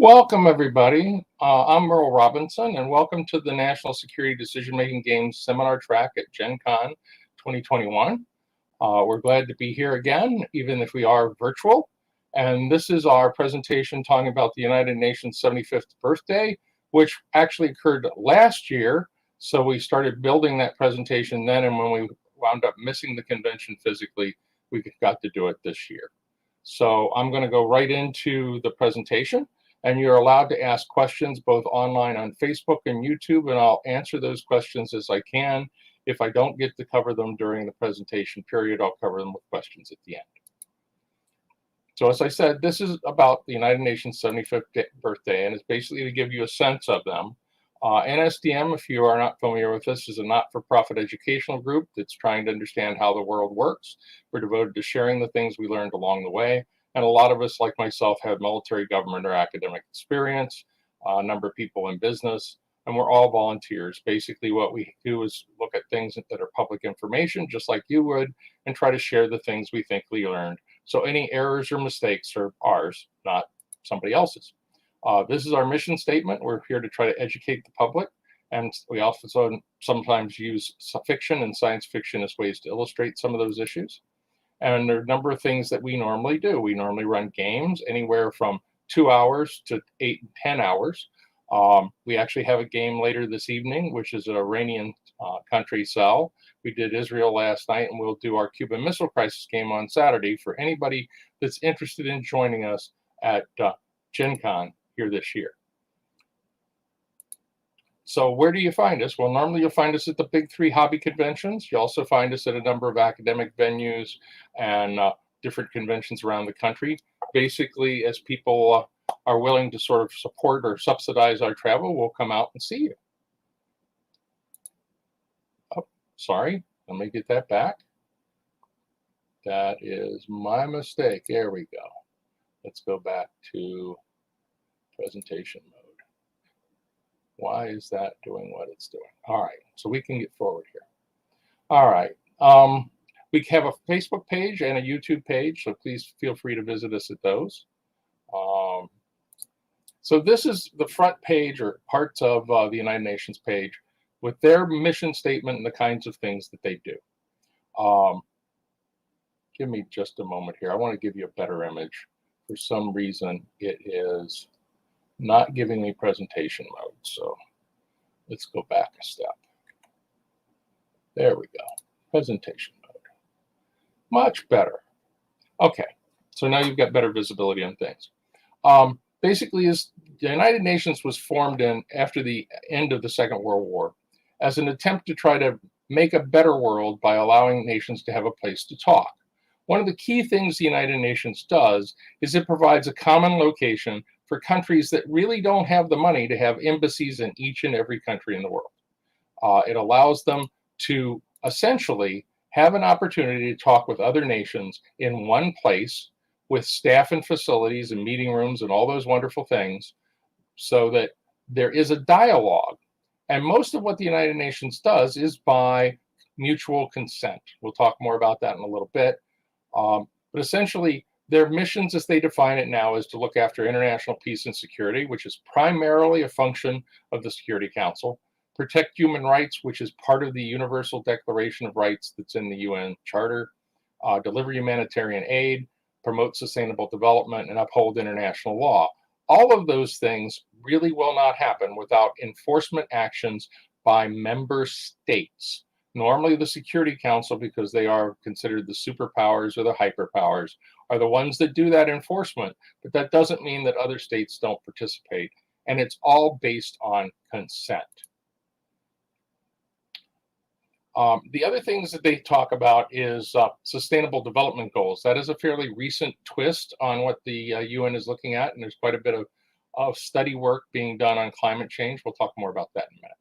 Welcome, everybody. I'm Merle Robinson, and welcome to the National Security Decision-Making Games seminar track at Gen Con 2021. We're glad to be here again, even if we are virtual. And this is our presentation talking about the United Nations 75th birthday, which actually occurred last year. So we started building that presentation then, and when we wound up missing the convention physically, we got to do it this year. So I'm going to go right into the presentation. And you're allowed to ask questions both online on Facebook and YouTube, and I'll answer those questions as I can. If I don't get to cover them during the presentation period, I'll cover them with questions at the end. So as I said, this is about the United Nations 75th birthday, and it's basically to give you a sense of them. NSDM, if you are not familiar with this, is a not-for-profit educational group that's trying to understand how the world works. We're devoted to sharing the things we learned along the way. And a lot of us, like myself, have military, government, or academic experience, a number of people in business, and we're all volunteers. Basically, what we do is look at things that are public information, just like you would, and try to share the things we think we learned. So any errors or mistakes are ours, not somebody else's. This is our mission statement. We're here to try to educate the public, and we also sometimes use fiction and science fiction as ways to illustrate some of those issues. And there are a number of things that we normally do. We normally run games anywhere from 2 hours to 8 and 10 hours. We actually have a game later this evening, which is an Iranian country cell. We did Israel last night, and we'll do our Cuban Missile Crisis game on Saturday for anybody that's interested in joining us at Gen Con here this year. So where do you find us? Well, normally you'll find us at the big 3 hobby conventions. You also find us at a number of academic venues and different conventions around the country. Basically, as people are willing to sort of support or subsidize our travel, we'll come out and see you. Oh, sorry, let me get that back. That is my mistake. There we go. Let's go back to presentation mode. Why is that doing what it's doing? All right, so we can get forward here. All right, we have a Facebook page and a YouTube page, so please feel free to visit us at those. So this is the front page or parts of the United Nations page with their mission statement and the kinds of things that they do. Give me just a moment here. I want to give you a better image. For some reason, it is not giving me presentation mode, so let's go back a step. There we go, presentation mode. Much better. Okay, so now you've got better visibility on things. Basically, the United Nations was formed after the end of the Second World War as an attempt to try to make a better world by allowing nations to have a place to talk. One of the key things the United Nations does is it provides a common location for countries that really don't have the money to have embassies in each and every country in the world. It allows them to essentially have an opportunity to talk with other nations in one place with staff and facilities and meeting rooms and all those wonderful things so that there is a dialogue. And most of what the United Nations does is by mutual consent. We'll talk more about that in a little bit. But essentially, their missions, as they define it now, is to look after international peace and security, which is primarily a function of the Security Council, protect human rights, which is part of the Universal Declaration of Rights that's in the UN Charter, deliver humanitarian aid, promote sustainable development, and uphold international law. All of those things really will not happen without enforcement actions by member states. Normally the Security Council, because they are considered the superpowers or the hyperpowers, are the ones that do that enforcement, but that doesn't mean that other states don't participate, and it's all based on consent. The other things that they talk about is sustainable development goals. That is a fairly recent twist on what the UN is looking at, and there's quite a bit of study work being done on climate change. We'll talk more about that in a minute.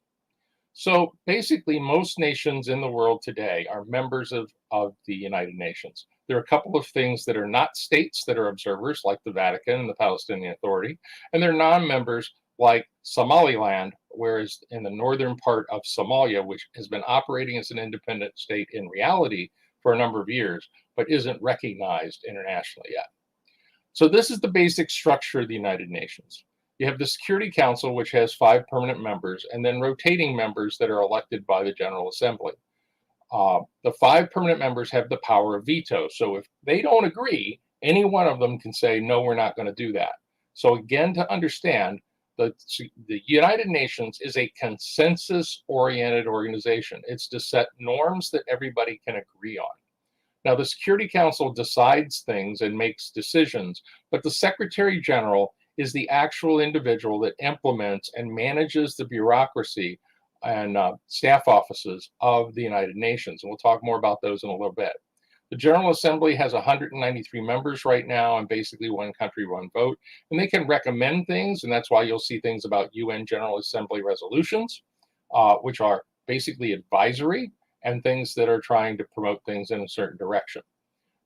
So basically, most nations in the world today are members of the United Nations. There are a couple of things that are not states that are observers, like the Vatican and the Palestinian Authority, and they're non-members like Somaliland, whereas in the northern part of Somalia, which has been operating as an independent state in reality for a number of years, but isn't recognized internationally yet. So this is the basic structure of the United Nations. You have the Security Council, which has 5 permanent members, and then rotating members that are elected by the General Assembly. The 5 permanent members have the power of veto. So if they don't agree, any one of them can say, no, we're not going to do that. So again, to understand, the United Nations is a consensus-oriented organization. It's to set norms that everybody can agree on. Now, the Security Council decides things and makes decisions, but the Secretary General is the actual individual that implements and manages the bureaucracy and staff offices of the United Nations. And we'll talk more about those in a little bit. The General Assembly has 193 members right now, and basically one country, one vote. And they can recommend things, and that's why you'll see things about UN General Assembly resolutions, which are basically advisory, and things that are trying to promote things in a certain direction.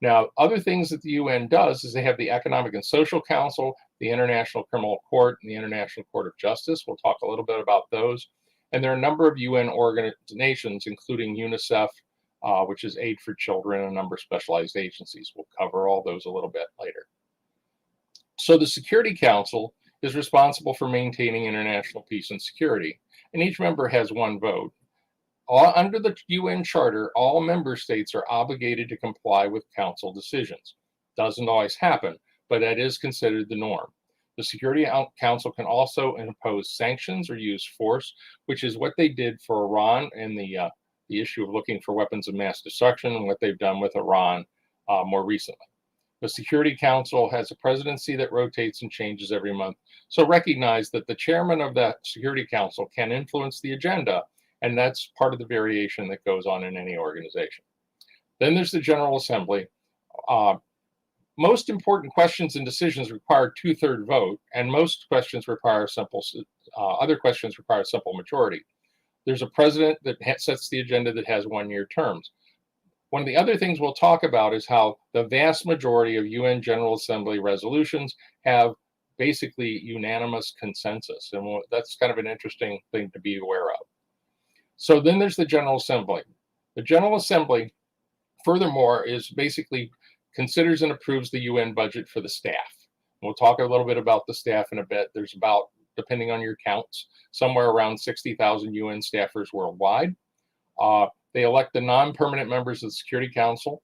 Now, other things that the UN does is they have the Economic and Social Council, the International Criminal Court, and the International Court of Justice. We'll talk a little bit about those. And there are a number of UN organizations, including UNICEF, which is Aid for Children, and a number of specialized agencies. We'll cover all those a little bit later. So the Security Council is responsible for maintaining international peace and security, and each member has 1 vote. Under the UN Charter, all member states are obligated to comply with Council decisions. Doesn't always happen, but that is considered the norm. The Security Council can also impose sanctions or use force, which is what they did for Iran in the issue of looking for weapons of mass destruction, and what they've done with Iran more recently. The Security Council has a presidency that rotates and changes every month. So recognize that the chairman of that Security Council can influence the agenda, and that's part of the variation that goes on in any organization. Then there's the General Assembly. Most important questions and decisions require 2/3 vote, and most questions require other questions require a simple majority. There's a president that sets the agenda that has 1-year terms. One of the other things we'll talk about is how the vast majority of UN General Assembly resolutions have basically unanimous consensus, and that's kind of an interesting thing to be aware of. So then there's the General Assembly. The General Assembly, furthermore, is basically considers and approves the UN budget for the staff. We'll talk a little bit about the staff in a bit. There's about, depending on your counts, somewhere around 60,000 UN staffers worldwide. They elect the non-permanent members of the Security Council.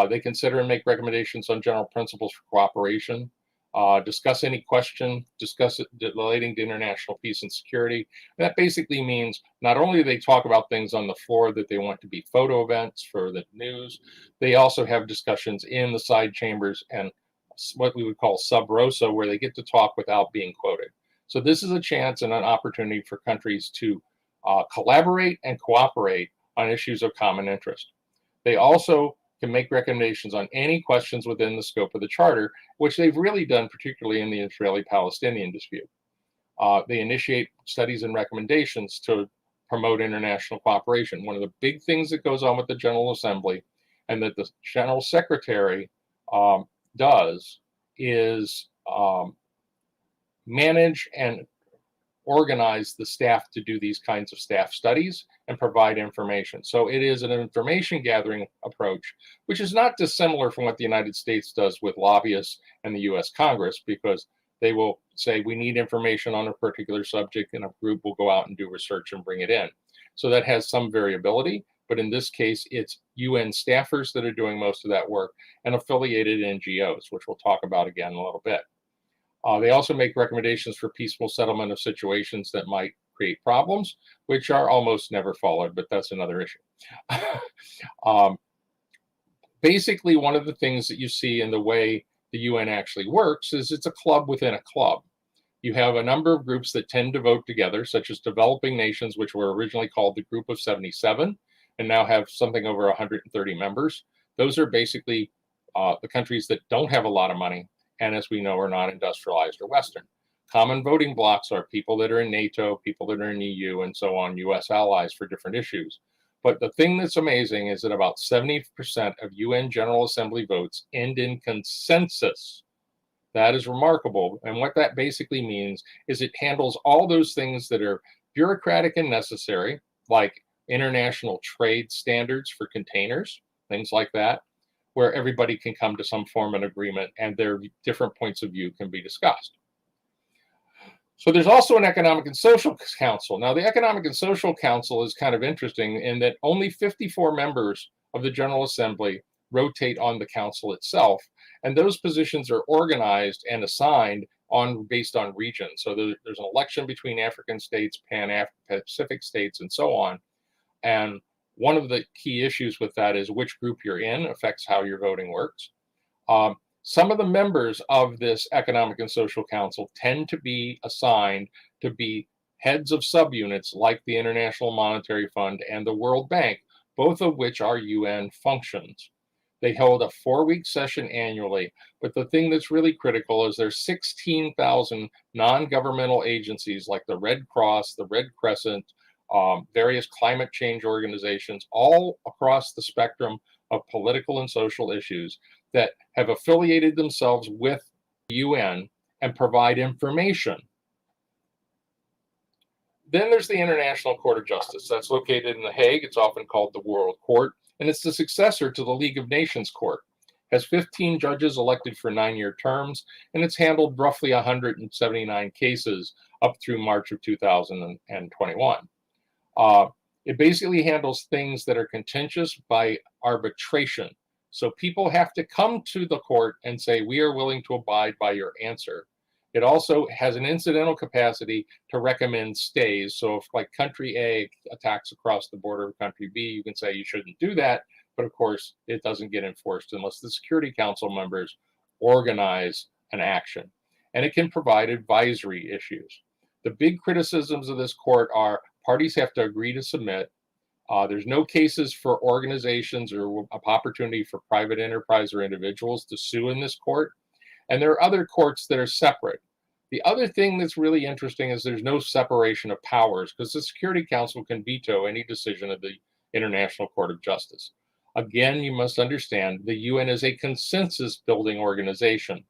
They consider and make recommendations on general principles for cooperation, discuss any question, discuss it relating to international peace and security. And that basically means not only do they talk about things on the floor that they want to be photo events for the news, they also have discussions in the side chambers and what we would call sub rosa, where they get to talk without being quoted. So this is a chance and an opportunity for countries to collaborate and cooperate on issues of common interest. They also can make recommendations on any questions within the scope of the Charter, which they've really done, particularly in the Israeli-Palestinian dispute. They initiate studies and recommendations to promote international cooperation. One of the big things that goes on with the General Assembly and that the General Secretary does is manage and organize the staff to do these kinds of staff studies and provide information. So it is an information gathering approach, which is not dissimilar from what the United States does with lobbyists and the US Congress, because they will say, we need information on a particular subject, and a group will go out and do research and bring it in. So that has some variability, but in this case, it's UN staffers that are doing most of that work and affiliated NGOs, which we'll talk about again in a little bit. They also make recommendations for peaceful settlement of situations that might create problems, which are almost never followed, but that's another issue. Basically, one of the things that you see in the way the UN actually works is it's a club within a club. You have a number of groups that tend to vote together, such as developing nations, which were originally called the Group of 77, and now have something over 130 members. Those are basically the countries that don't have a lot of money, and as we know, are not industrialized or Western. Common voting blocs are people that are in NATO, people that are in EU, and so on, US allies for different issues. But the thing that's amazing is that about 70% of UN General Assembly votes end in consensus. That is remarkable. And what that basically means is it handles all those things that are bureaucratic and necessary, like international trade standards for containers, things like that, where everybody can come to some form of agreement and their different points of view can be discussed. So there's also an Economic and Social Council. Now, the Economic and Social Council is kind of interesting in that only 54 members of the General Assembly rotate on the council itself, and those positions are organized and assigned based on region. So there's an election between African states, Pan-Pacific states, and so on. And one of the key issues with that is which group you're in affects how your voting works. Some of the members of this Economic and Social Council tend to be assigned to be heads of subunits like the International Monetary Fund and the World Bank, both of which are UN functions. They hold a 4-week session annually, but the thing that's really critical is there's 16,000 non-governmental agencies like the Red Cross, the Red Crescent, various climate change organizations, all across the spectrum of political and social issues that have affiliated themselves with the UN and provide information. Then there's the International Court of Justice. That's located in The Hague. It's often called the World Court, and it's the successor to the League of Nations Court. It has 15 judges elected for 9-year terms, and it's handled roughly 179 cases up through March of 2021. It basically handles things that are contentious by arbitration. So people have to come to the court and say, we are willing to abide by your answer. It also has an incidental capacity to recommend stays. So if like country A attacks across the border of country B, you can say you shouldn't do that. But of course, it doesn't get enforced unless the Security Council members organize an action. And it can provide advisory issues. The big criticisms of this court are parties have to agree to submit. There's no cases for organizations or opportunity for private enterprise or individuals to sue in this court. And there are other courts that are separate. The other thing that's really interesting is there's no separation of powers because the Security Council can veto any decision of the International Court of Justice. Again, you must understand the UN is a consensus building organization.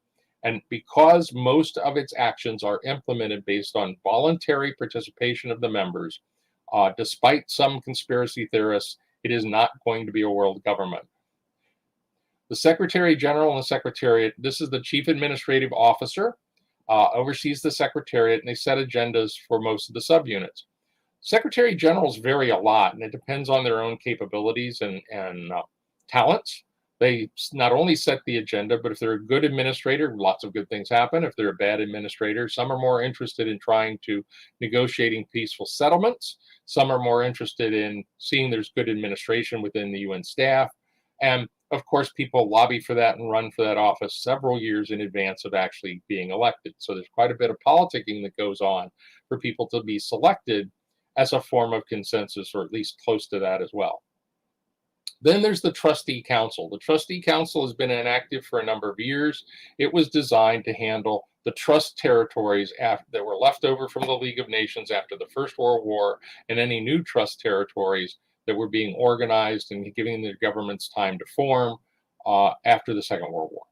And because most of its actions are implemented based on voluntary participation of the members, despite some conspiracy theorists, it is not going to be a world government. The Secretary General and the Secretariat, this is the Chief Administrative Officer, oversees the Secretariat, and they set agendas for most of the subunits. Secretary Generals vary a lot, and it depends on their own capabilities and talents. They not only set the agenda, but if they're a good administrator, lots of good things happen. If they're a bad administrator, some are more interested in trying to negotiating peaceful settlements. Some are more interested in seeing there's good administration within the UN staff. And of course, people lobby for that and run for that office several years in advance of actually being elected. So there's quite a bit of politicking that goes on for people to be selected as a form of consensus, or at least close to that as well. Then there's the Trustee Council. The Trustee Council has been inactive for a number of years. It was designed to handle the trust territories that were left over from the League of Nations after the First World War and any new trust territories that were being organized and giving the governments time to form after the Second World War.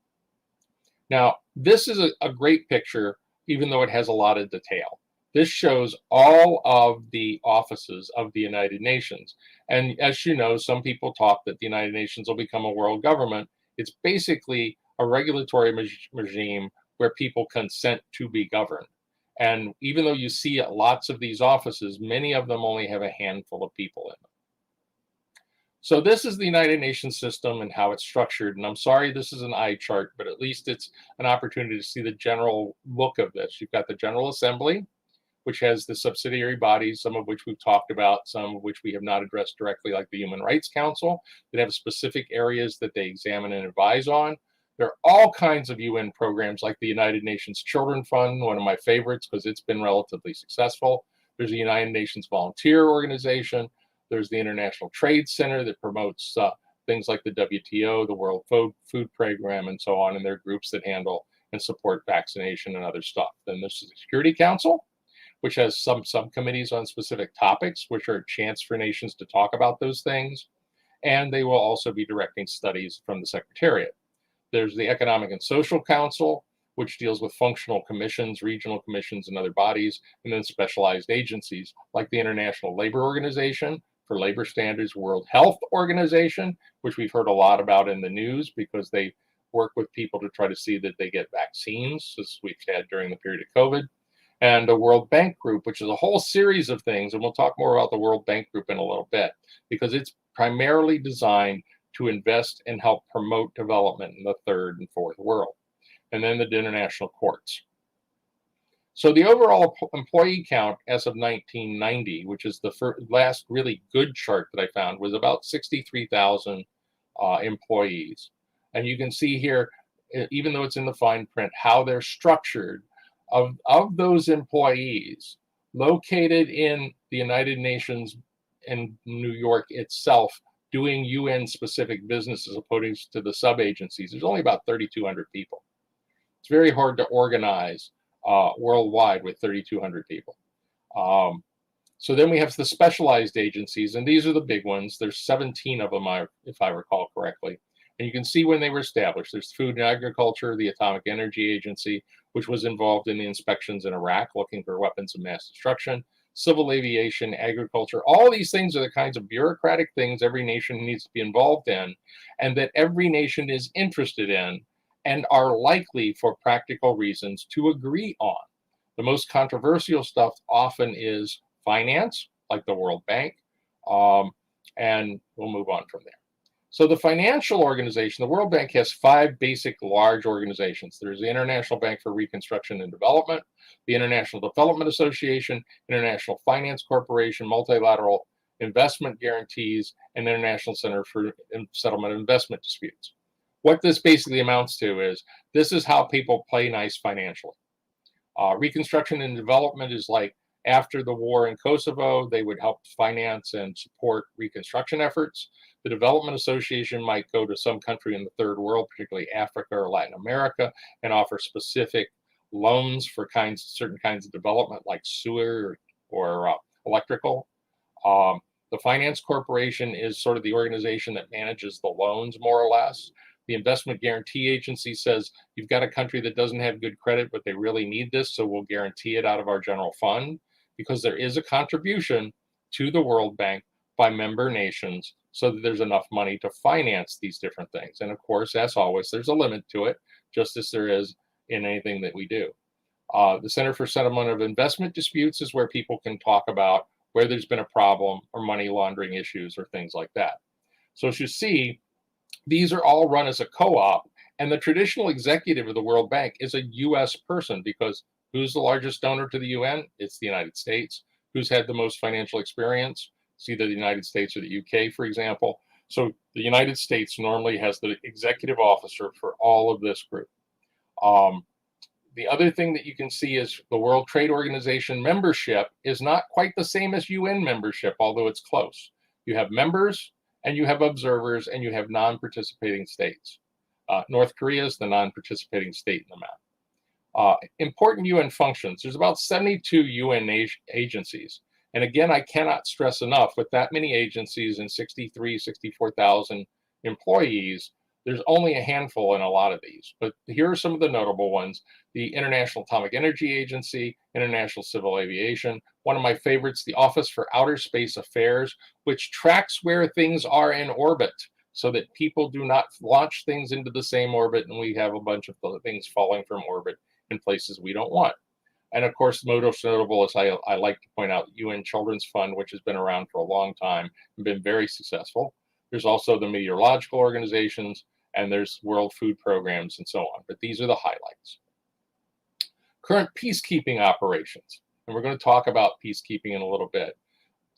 Now, this is a great picture, even though it has a lot of detail. This shows all of the offices of the United Nations. And as you know, some people talk that the United Nations will become a world government. It's basically a regulatory regime where people consent to be governed. And even though you see lots of these offices, many of them only have a handful of people in them. So this is the United Nations system and how it's structured. And I'm sorry this is an eye chart, but at least it's an opportunity to see the general look of this. You've got the General Assembly, which has the subsidiary bodies, some of which we've talked about, some of which we have not addressed directly, like the Human Rights Council, that have specific areas that they examine and advise on. There are all kinds of UN programs like the United Nations Children Fund, one of my favorites because it's been relatively successful. There's the United Nations Volunteer Organization. There's the International Trade Center that promotes things like the WTO, the World Food Program, and so on, and there are groups that handle and support vaccination and other stuff. Then there's the Security Council, which has some subcommittees on specific topics, which are a chance for nations to talk about those things. And they will also be directing studies from the Secretariat. There's the Economic and Social Council, which deals with functional commissions, regional commissions, and other bodies, and then specialized agencies like the International Labor Organization for labor standards, World Health Organization, which we've heard a lot about in the news because they work with people to try to see that they get vaccines, as we've had during the period of COVID. and the World Bank Group, which is a whole series of things. And we'll talk more about the World Bank Group in a little bit, because it's primarily designed to invest and help promote development in the third and fourth world. And then the international courts. So the overall employee count as of 1990, which is the last really good chart that I found, was about 63,000 employees. And you can see here, even though it's in the fine print, how they're structured. Of those employees located in the United Nations in New York itself, doing UN-specific business as opposed to the sub-agencies, there's only about 3,200 people. It's very hard to organize worldwide with 3,200 people. So then we have the specialized agencies, and these are the big ones. There's 17 of them, if I recall correctly. And you can see when they were established. There's Food and Agriculture, the Atomic Energy Agency, which was involved in the inspections in Iraq, looking for weapons of mass destruction, civil aviation, agriculture. All these things are the kinds of bureaucratic things every nation needs to be involved in, and that every nation is interested in and are likely, for practical reasons, to agree on. The most controversial stuff often is finance, like the World Bank, and we'll move on from there. So the financial organization, the World Bank, has 5 basic large organizations. There's the International Bank for Reconstruction and Development, the International Development Association, International Finance Corporation, Multilateral Investment Guarantees, and International Center for Settlement of Investment Disputes. What this basically amounts to is, this is how people play nice financially. Reconstruction and development is like, after the war in Kosovo, they would help finance and support reconstruction efforts. The Development Association might go to some country in the third world, particularly Africa or Latin America, and offer specific loans for certain kinds of development, like sewer or electrical. The Finance Corporation is sort of the organization that manages the loans, more or less. The Investment Guarantee Agency says, you've got a country that doesn't have good credit, but they really need this, so we'll guarantee it out of our general fund, because there is a contribution to the World Bank by member nations so that there's enough money to finance these different things. And of course, as always, there's a limit to it, just as there is in anything that we do. The Center for Settlement of Investment Disputes is where people can talk about where there's been a problem or money laundering issues or things like that. So as you see, these are all run as a co-op, and the traditional executive of the World Bank is a U.S. person, because who's the largest donor to the UN? It's the United States. Who's had the most financial experience? It's either the United States or the UK, for example. So the United States normally has the executive officer for all of this group. The other thing that you can see is the World Trade Organization membership is not quite the same as UN membership, although it's close. You have members, and you have observers, and you have non-participating states. North Korea is the non-participating state in the map. Important UN functions. There's about 72 UN agencies. And again, I cannot stress enough, with that many agencies and 64,000 employees, there's only a handful in a lot of these. But here are some of the notable ones. The International Atomic Energy Agency, International Civil Aviation. One of my favorites, the Office for Outer Space Affairs, which tracks where things are in orbit so that people do not launch things into the same orbit and we have a bunch of things falling from orbit in places we don't want. And of course, most notable is, I like to point out, UN Children's Fund, which has been around for a long time and been very successful. There's also the meteorological organizations, and there's World Food Programs and so on. But these are the highlights. Current peacekeeping operations. And we're going to talk about peacekeeping in a little bit.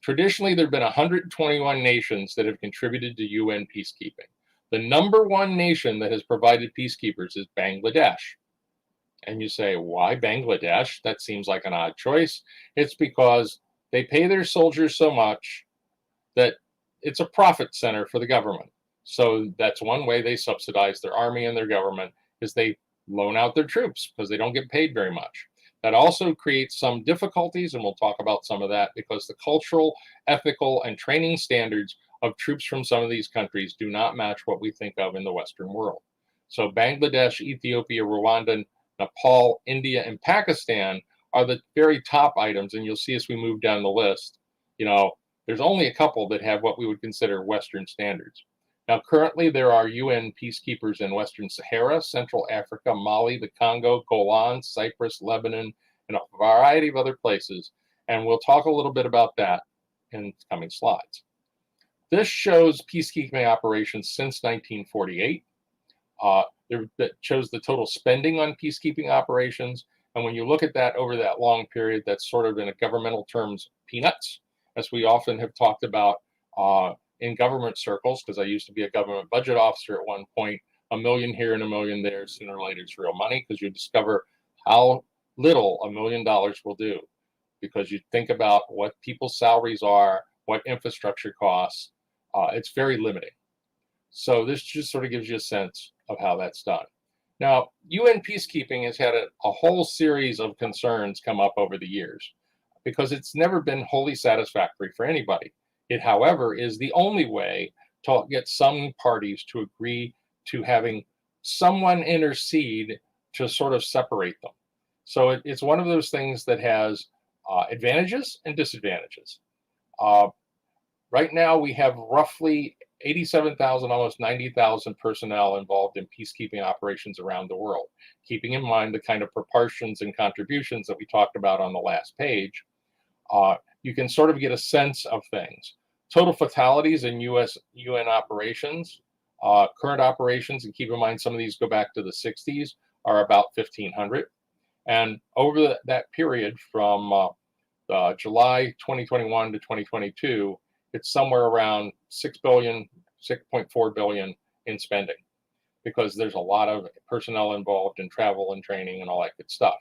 Traditionally, there have been 121 nations that have contributed to UN peacekeeping. The #1 nation that has provided peacekeepers is Bangladesh. And you say, why Bangladesh? That seems like an odd choice. It's because they pay their soldiers so much that it's a profit center for the government. So that's one way they subsidize their army and their government, is they loan out their troops because they don't get paid very much. That also creates some difficulties, and we'll talk about some of that, because the cultural, ethical, and training standards of troops from some of these countries do not match what we think of in the Western world. So Bangladesh, Ethiopia, Rwanda, Nepal, India, and Pakistan are the very top items. And you'll see as we move down the list, there's only a couple that have what we would consider Western standards. Now, currently, there are UN peacekeepers in Western Sahara, Central Africa, Mali, the Congo, Golan, Cyprus, Lebanon, and a variety of other places. And we'll talk a little bit about that in coming slides. This shows peacekeeping operations since 1948. That shows the total spending on peacekeeping operations. And when you look at that over that long period, that's sort of in a governmental terms, peanuts, as we often have talked about in government circles, because I used to be a government budget officer at one point. $1 million here and $1 million there, sooner or later it's real money, because you discover how little $1 million will do. Because you think about what people's salaries are, what infrastructure costs, it's very limiting. So this just sort of gives you a sense of how that's done. Now, UN peacekeeping has had a whole series of concerns come up over the years because it's never been wholly satisfactory for anybody. It, however, is the only way to get some parties to agree to having someone intercede to sort of separate them. So it's one of those things that has advantages and disadvantages. Right now, we have roughly 87,000, almost 90,000 personnel involved in peacekeeping operations around the world. Keeping in mind the kind of proportions and contributions that we talked about on the last page, you can sort of get a sense of things. Total fatalities in UN operations, current operations, and keep in mind some of these go back to the 60s, are about 1,500. And over that period from July 2021 to 2022, it's somewhere around 6.4 billion in spending, because there's a lot of personnel involved in travel and training and all that good stuff.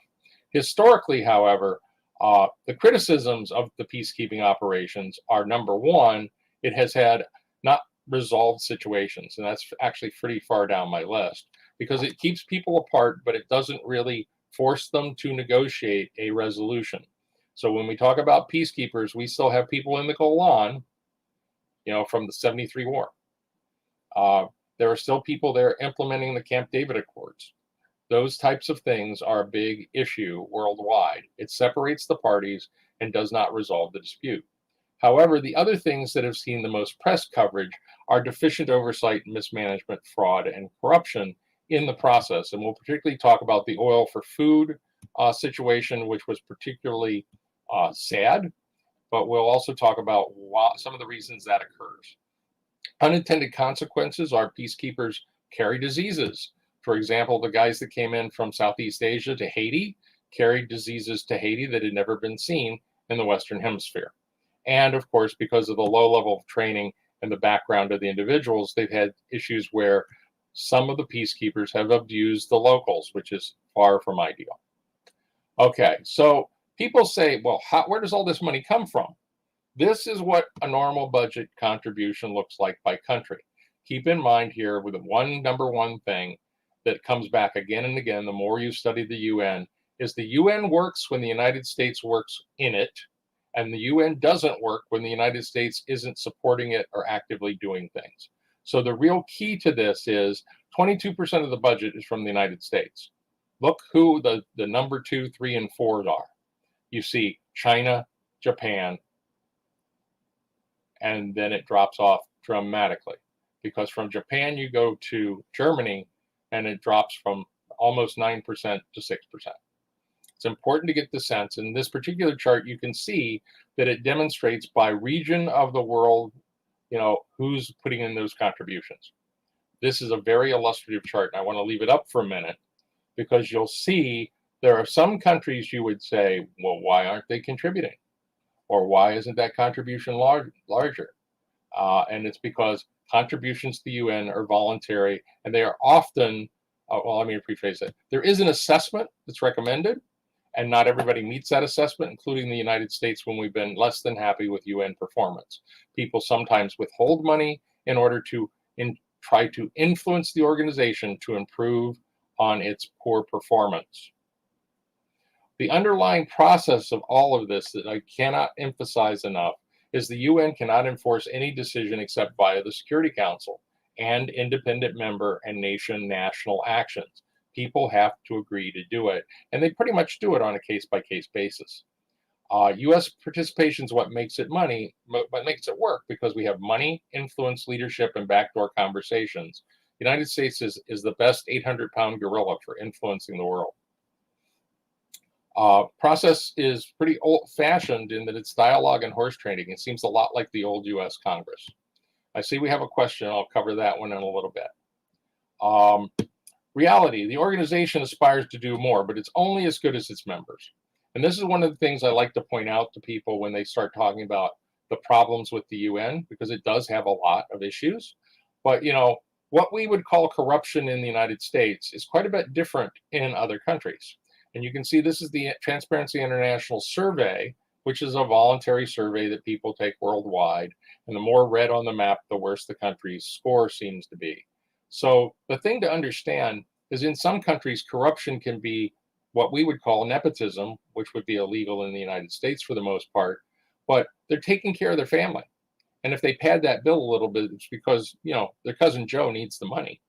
Historically, however, the criticisms of the peacekeeping operations are, number one, it has had not resolved situations, and that's actually pretty far down my list, because it keeps people apart, but it doesn't really force them to negotiate a resolution. So when we talk about peacekeepers, we still have people in the Golan, from the 73 war. There are still people there implementing the Camp David Accords. Those types of things are a big issue worldwide. It separates the parties and does not resolve the dispute. However, the other things that have seen the most press coverage are deficient oversight, mismanagement, fraud, and corruption in the process. And we'll particularly talk about the oil for food situation, which was particularly sad. But we'll also talk about some of the reasons that occurs. Unintended consequences are peacekeepers carry diseases. For example, the guys that came in from Southeast Asia to Haiti carried diseases to Haiti that had never been seen in the Western Hemisphere. And of course, because of the low level of training and the background of the individuals, they've had issues where some of the peacekeepers have abused the locals, which is far from ideal. Okay, so people say, well, where does all this money come from? This is what a normal budget contribution looks like by country. Keep in mind here with number one thing that comes back again and again, the more you study the UN, is the UN works when the United States works in it, and the UN doesn't work when the United States isn't supporting it or actively doing things. So the real key to this is 22% of the budget is from the United States. Look who the number 2, 3, and 4 are. You see China, Japan, and then it drops off dramatically, because from Japan you go to Germany and it drops from almost 9% to 6%. It's important to get the sense. In this particular chart, you can see that it demonstrates by region of the world, who's putting in those contributions. This is a very illustrative chart, and I want to leave it up for a minute, because you'll see there are some countries you would say, well, why aren't they contributing? Or why isn't that contribution larger? And it's because contributions to the UN are voluntary, and they are often, let me rephrase it. There is an assessment that's recommended, and not everybody meets that assessment, including the United States when we've been less than happy with UN performance. People sometimes withhold money in order to try to influence the organization to improve on its poor performance. The underlying process of all of this that I cannot emphasize enough is the UN cannot enforce any decision except via the Security Council and independent member and nation national actions. People have to agree to do it, and they pretty much do it on a case-by-case basis. U.S. participation is what makes it work, because we have money, influence, leadership, and backdoor conversations. The United States is the best 800-pound gorilla for influencing the world. Process is pretty old-fashioned in that it's dialogue and horse trading. It seems a lot like the old U.S. Congress. I see we have a question. I'll cover that one in a little bit. Reality, the organization aspires to do more, but it's only as good as its members. And this is one of the things I like to point out to people when they start talking about the problems with the UN, because it does have a lot of issues. But, you know, what we would call corruption in the United States is quite a bit different in other countries. And you can see this is the Transparency International survey, which is a voluntary survey that people take worldwide. And the more red on the map, the worse the country's score seems to be. So the thing to understand is in some countries, corruption can be what we would call nepotism, which would be illegal in the United States for the most part, but they're taking care of their family. And if they pad that bill a little bit, it's because, you know, their cousin Joe needs the money.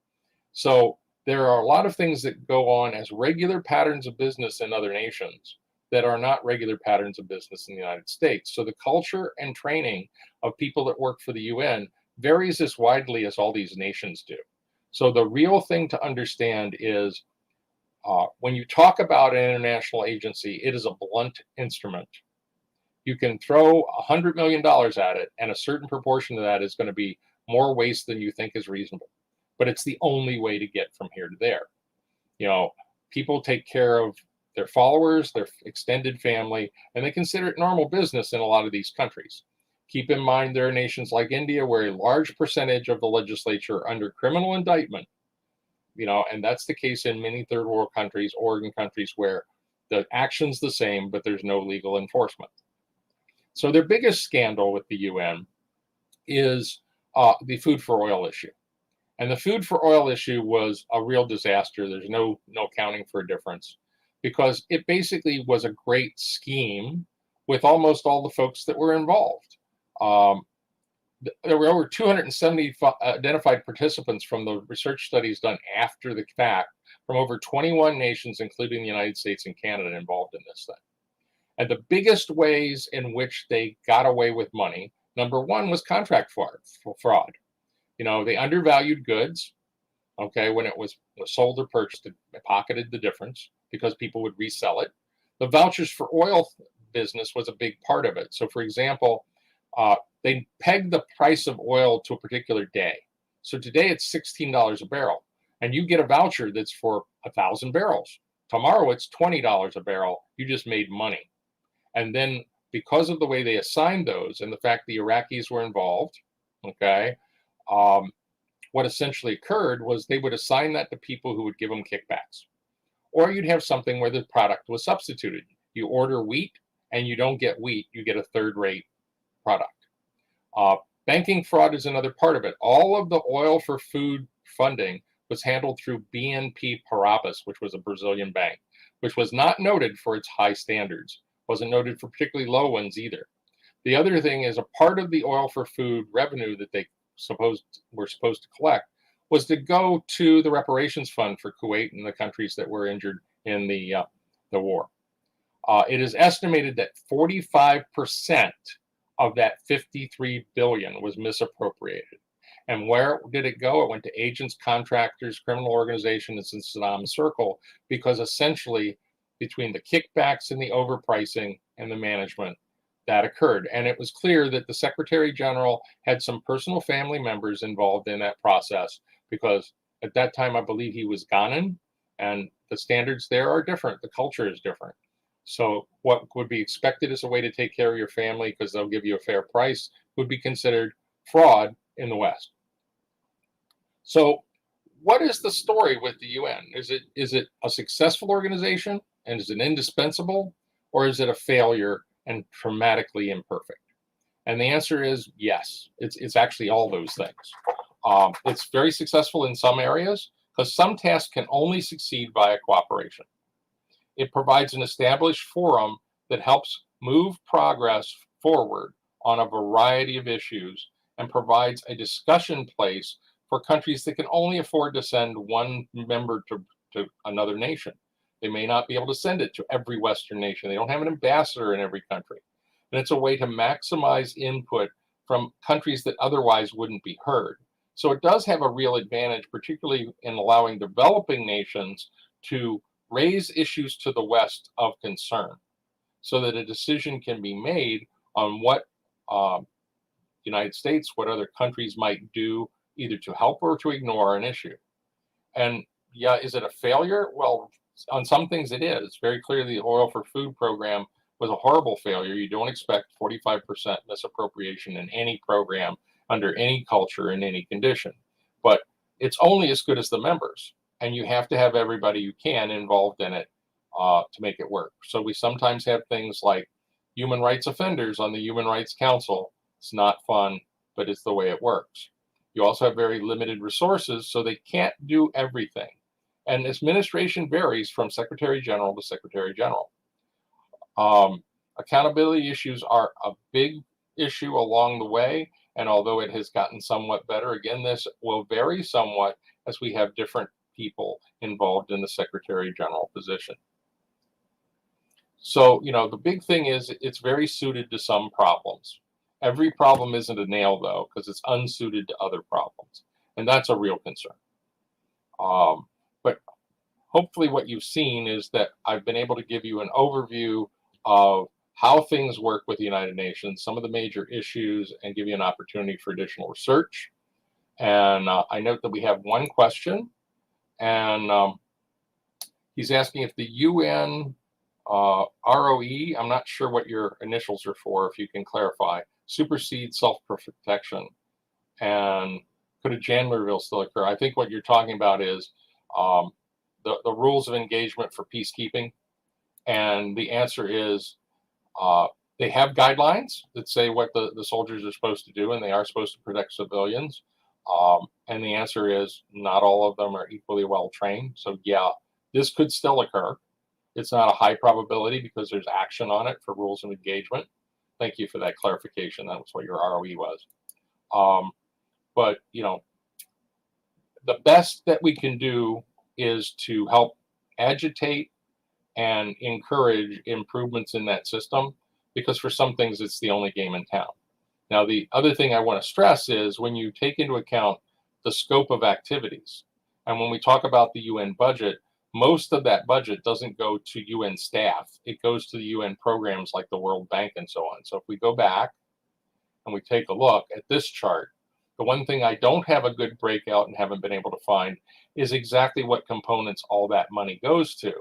So there are a lot of things that go on as regular patterns of business in other nations that are not regular patterns of business in the United States. So the culture and training of people that work for the UN varies as widely as all these nations do. So the real thing to understand is when you talk about an international agency, it is a blunt instrument. You can throw $100 million at it, and a certain proportion of that is going to be more waste than you think is reasonable. But it's the only way to get from here to there. You know, people take care of their followers, their extended family, and they consider it normal business in a lot of these countries. Keep in mind there are nations like India where a large percentage of the legislature are under criminal indictment, you know, and that's the case in many third world countries or in countries where the action's the same, but there's no legal enforcement. So their biggest scandal with the UN is the food for oil issue. And the food for oil issue was a real disaster. There's no accounting for a difference because it basically was a great scheme with almost all the folks that were involved. There were over 270 identified participants from the research studies done after the fact from over 21 nations, including the United States and Canada, involved in this thing. And the biggest ways in which they got away with money, number one, was contract fraud. You know, they undervalued goods, okay, when it was sold or purchased, they pocketed the difference because people would resell it. The vouchers for oil business was a big part of it. So, for example, they pegged the price of oil to a particular day. So today it's $16 a barrel, and you get a voucher that's for 1,000 barrels. Tomorrow it's $20 a barrel. You just made money. And then because of the way they assigned those and the fact the Iraqis were involved, okay, what essentially occurred was they would assign that to people who would give them kickbacks. Or you'd have something where the product was substituted. You order wheat and you don't get wheat, you get a third-rate product. Banking fraud is another part of it. All of the oil for food funding was handled through BNP Paribas, which was a Brazilian bank, which was not noted for its high standards, wasn't noted for particularly low ones either. The other thing is a part of the oil for food revenue that they were supposed to collect was to go to the reparations fund for Kuwait and the countries that were injured in the war. It is estimated that 45% of that 53 billion was misappropriated. And where did it go? It went to agents, contractors, criminal organizations, and Saddam's circle, because essentially between the kickbacks and the overpricing and the management, that occurred. And it was clear that the Secretary General had some personal family members involved in that process, because at that time, I believe he was Ghanan, and the standards there are different. The culture is different. So what would be expected as a way to take care of your family because they'll give you a fair price would be considered fraud in the West. So what is the story with the UN? Is it a successful organization and is it indispensable, or is it a failure and dramatically imperfect? And the answer is yes. It's actually all those things. It's very successful in some areas because some tasks can only succeed via cooperation. It provides an established forum that helps move progress forward on a variety of issues and provides a discussion place for countries that can only afford to send one member to another nation. They may not be able to send it to every Western nation. They don't have an ambassador in every country. And it's a way to maximize input from countries that otherwise wouldn't be heard. So it does have a real advantage, particularly in allowing developing nations to raise issues to the West of concern so that a decision can be made on what United States, what other countries might do either to help or to ignore an issue. And yeah, is it a failure? Well, on some things it is. Very clearly, the Oil for Food program was a horrible failure. You don't expect 45% misappropriation in any program under any culture in any condition. But it's only as good as the members, and you have to have everybody you can involved in it to make it work. So we sometimes have things like human rights offenders on the Human Rights Council. It's not fun, but it's the way it works. You also have very limited resources, so they can't do everything. And administration varies from Secretary General to Secretary General. Accountability issues are a big issue along the way, and although it has gotten somewhat better, again, this will vary somewhat as we have different people involved in the Secretary General position. So, the big thing is it's very suited to some problems. Every problem isn't a nail, though, because it's unsuited to other problems, and that's a real concern. But hopefully what you've seen is that I've been able to give you an overview of how things work with the United Nations, some of the major issues, and give you an opportunity for additional research. And I note that we have one question, and he's asking if the UN ROE, I'm not sure what your initials are for, if you can clarify, supersedes self-protection, and could a Jan reveal still occur? I think what you're talking about is the rules of engagement for peacekeeping, and the answer is they have guidelines that say what the soldiers are supposed to do, and they are supposed to protect civilians. And the answer is not all of them are equally well trained. So yeah, this could still occur. It's not a high probability because there's action on it for rules of engagement. Thank you for that clarification. That was what your ROE was. But the best that we can do is to help agitate and encourage improvements in that system, because for some things it's the only game in town. Now, the other thing I want to stress is when you take into account the scope of activities, and when we talk about the UN budget, most of that budget doesn't go to UN staff. It goes to the UN programs like the World Bank and so on. So if we go back and we take a look at this chart, the one thing I don't have a good breakout and haven't been able to find is exactly what components all that money goes to.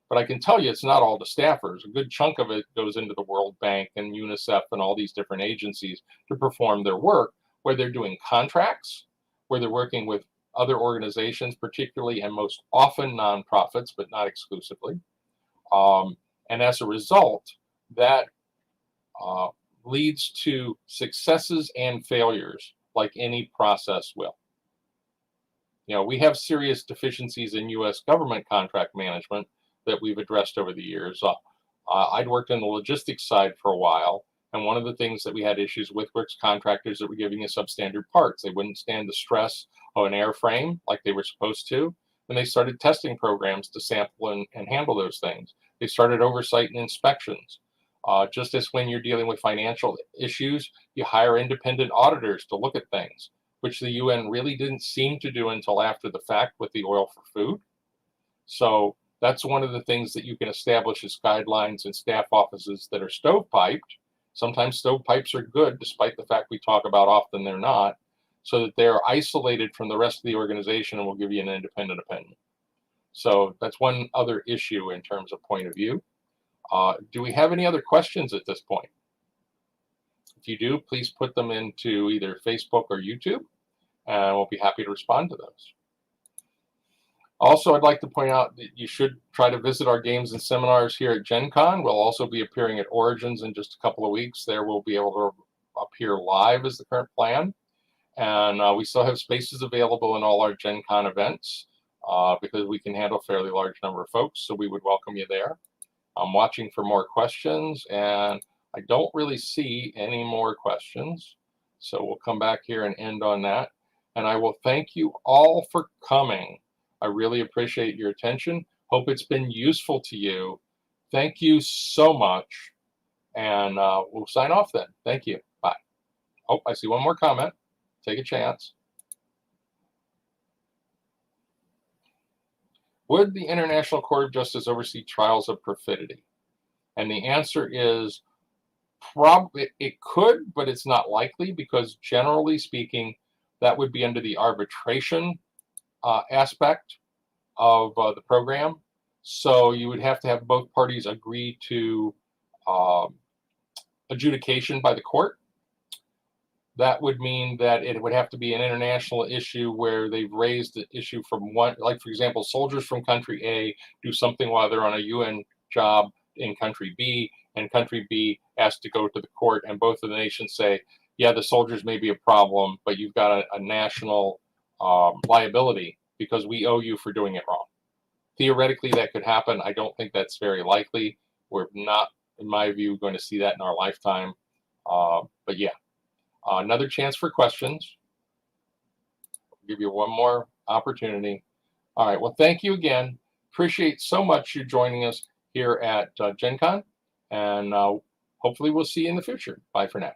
But I can tell you it's not all the staffers. A good chunk of it goes into the World Bank and UNICEF and all these different agencies to perform their work, where they're doing contracts, where they're working with other organizations, particularly and most often nonprofits, but not exclusively. And as a result, that leads to successes and failures like any process will. We have serious deficiencies in U.S. government contract management that we've addressed over the years. I'd worked on the logistics side for a while, and one of the things that we had issues with was contractors that were giving us substandard parts. They wouldn't stand the stress of an airframe like they were supposed to, and they started testing programs to sample and handle those things. They started oversight and inspections. Just as when you're dealing with financial issues, you hire independent auditors to look at things, which the UN really didn't seem to do until after the fact with the Oil for Food. So that's one of the things that you can establish as guidelines in staff offices that are stovepiped. Sometimes stovepipes are good, despite the fact we talk about often they're not, so that they're isolated from the rest of the organization and will give you an independent opinion. So that's one other issue in terms of point of view. Do we have any other questions at this point? If you do, please put them into either Facebook or YouTube, and we'll be happy to respond to those. Also, I'd like to point out that you should try to visit our games and seminars here at Gen Con. We'll also be appearing at Origins in just a couple of weeks. There we'll be able to appear live is the current plan. And we still have spaces available in all our Gen Con events because we can handle a fairly large number of folks, so we would welcome you there. I'm watching for more questions, and I don't really see any more questions. So we'll come back here and end on that. And I will thank you all for coming. I really appreciate your attention. Hope it's been useful to you. Thank you so much. And we'll sign off then. Thank you. Bye. Oh, I see one more comment. Take a chance. Would the International Court of Justice oversee trials of perfidy? And the answer is probably it could, but it's not likely, because generally speaking, that would be under the arbitration aspect of the program. So you would have to have both parties agree to adjudication by the court. That would mean that it would have to be an international issue where they've raised the issue from one, like for example, soldiers from country A do something while they're on a UN job in country B, and country B has to go to the court, and both of the nations say, yeah, the soldiers may be a problem, but you've got a national liability because we owe you for doing it wrong. Theoretically, that could happen. I don't think that's very likely. We're not, in my view, going to see that in our lifetime. But yeah, another chance for questions. I'll give you one more opportunity. All right, well, thank you again. Appreciate so much you joining us here at Gen Con, and hopefully we'll see you in the future. Bye for now.